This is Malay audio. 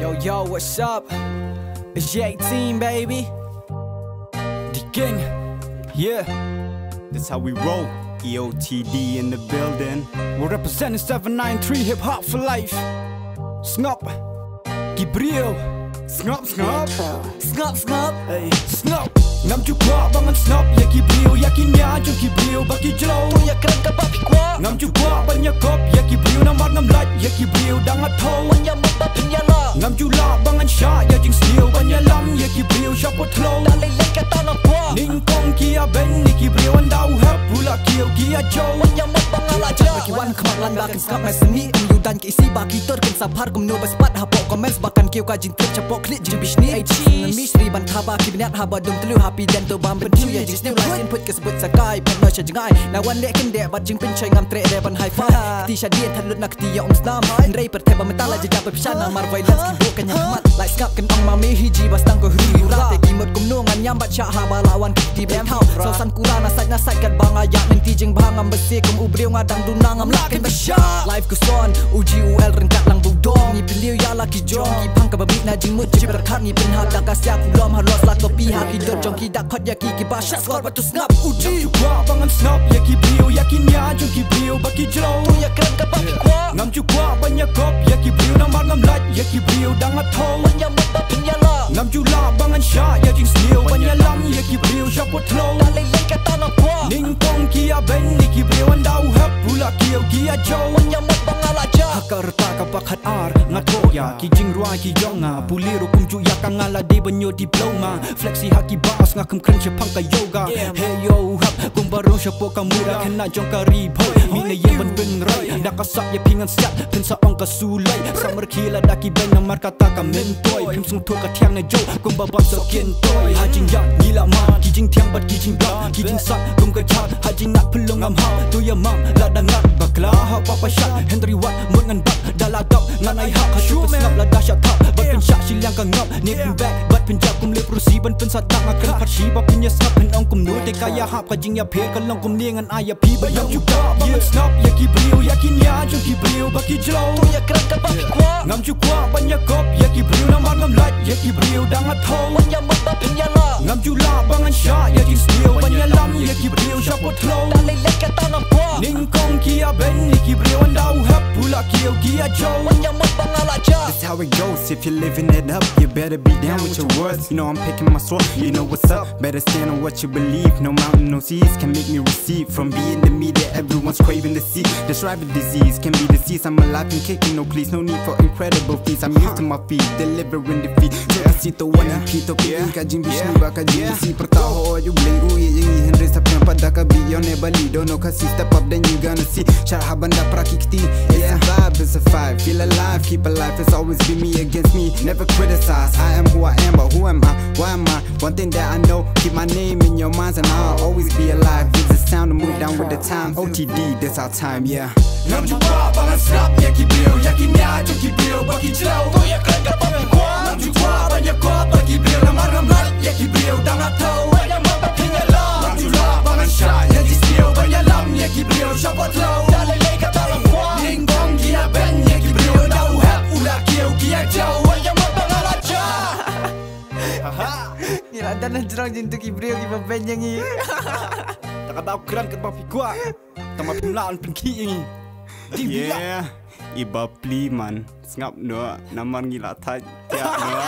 Yo, what's up? It's J-Team, baby. The gang, yeah. That's how we roll. EOTD in the building. We're representing 793 Hip Hop for Life. Snop, Gibril. Snop, snop. Snop, snop. Hey, snop. Ngam juga bangan snop ya Gibril. Yakinnya jom Gibril bagi jelo. Ya keren kapal pikwa. Ngam juga banyak kop ya Gibril. Namar ngam lat ya Gibril. Dangat tau. Banyak mata penyala. Ngam juga bangan syah ya jing steel. Banyak lam ya Gibril. Siapa telo. Dalai lek kata nak kuah. Ning kong kia ben ni Gibril. Andau hap pula kiau kia jow. Banyak mata pengalaja. Kiwan kemalan bahkan skap mai seni. Kemudan keisi bagi terken sapar. Kumnu bespat hapok komen bahkan kiau kajin klip cepok klik jing bisni. Ngemis riban thaba kibinat haba dum telu happy dan to bam bentu ya jing new license put kesebut sakai pen no sejngai na wan lek ken dek bat jing pen choi ngam tre de ban high five ti shadia thalut nak ti ya islam rei per theba metala jejak berpisana mar violence ki bukan yang mat like skap ken ong mami hiji bastang ko huru rate kimut kumno ngan nyambat syak haba lawan ti ben hau so san kurana nasat kat bang ayak ning ti jing bangam besi kum ubriu ngadang dunang ngam lakin besya life ko son uji ul rengkat lang budong ni beliau ya laki jong ki pang ka babik na jing mut jiber khat ni pen hak dak asya kulom halos la topi haki dor jong ki dak khot ya ki basha skor batu snap uji juga bangan snap ya Gibril yakinnya jom Gibril bagi jelo ya keren kapal pikwa ngam juga banyak kop ya Gibril namar ngam lat ya Gibril dangat tau banyak mata penyala ngam juga bangan syah ya jing steel banyak lam ya Gibril siapa telo dalai lek kata nak kuah ning kong kia ben ni Gibril andau hap pula kiau kia jow banyak mata pengalaja hakar ta kapak hat ar ngato ya ki jing ruai ki jonga puliru kumju ya kangala de benyo diploma flexi haki bas ngakem kren chepang ka yoga hey yo hap kum baru siapa kamura kena jong ka ribo mina ye ben ben rai dak kasap ye pingan siap pen sa ong ka sulai samar khila daki ben namar kata ka mentoi pim sung thok ka thiang ne jo kum ba bam so ken toy hajing ya nila ma ki jing thiang bat ki jing ba ki jing sat kum ka chat hajing nak pelong am ha tu ya mam la dangat bakla ha papa shat Henry Watt mun ngan bak daladap ngan ai ha khashu snap la dahsyat thap bat pen syak silang ka ngap ni pin back bat pen jak kum le prusi ban pen sat tak akan phat shi ba pen ya snap pen ong kum nu te kaya hap ka jing ya phe ka long kum ni ngan ai ya pi ba yang juga bangan snap ya Gibril yakinnya jom Gibril bagi jelo ya keren kapal pikwa ngam juga banyak kop ya Gibril namar ngam lat ya Gibril dangat tau banyak mata penyala ngam juga bangan syah ya jing steel banyak lam ya Gibril siapa telo dalai lek kata nak kuah ning kong kia ben ni Gibril andau hap pula kiau kia jow banyak mata pengalaja. That's how it goes. If you're living it up, you better be down with your words. You know I'm picking my sword, you know what's up. Better stand on what you believe. No mountain, no seas can make me receive. From being the media, everyone's craving to see. This rival disease can be disease. I'm alive and kicking, no please. No need for incredible feats. I'm used to my feet, delivering defeat. Terasito one hito pi kajing bishnu bakajing si pertaho you beliru ye Henry sapyan pada ka biyo ne balido no kasi step up then you gonna see sharhabanda prakikti. It's a vibe, it's a fight. Feel alive, keep alive. It's always be me against me. Never criticize. I am who I am, but who am I? Why am I? One thing that I know, keep my name in your minds and I'll always be alive. Use the sound to move down with the times. OTD, that's our time, yeah. Ngam juga bangan snap ya Gibril yakinnya jom Gibril bagi jelo ya keren kapal pikwa ngam juga banyak kop bagi Gibril namar ngam lat ya Gibril dangat tau banyak mata penyala ngam juga bangan syah ya jing steel banyak lam ya Gibril siapa telo dalai lek kata nak kuah ning kong kia ben ya Gibril andau hap ulah kiau kia jow banyak mata pengalaja. Ni ada nak jerang jintu Gibril ki ben yang ni Tak ada keren kat bapi gua. Tama pimlaan pengki ini. Yeah, iba pli man. Ngap no namar ngila thaj. Ya no.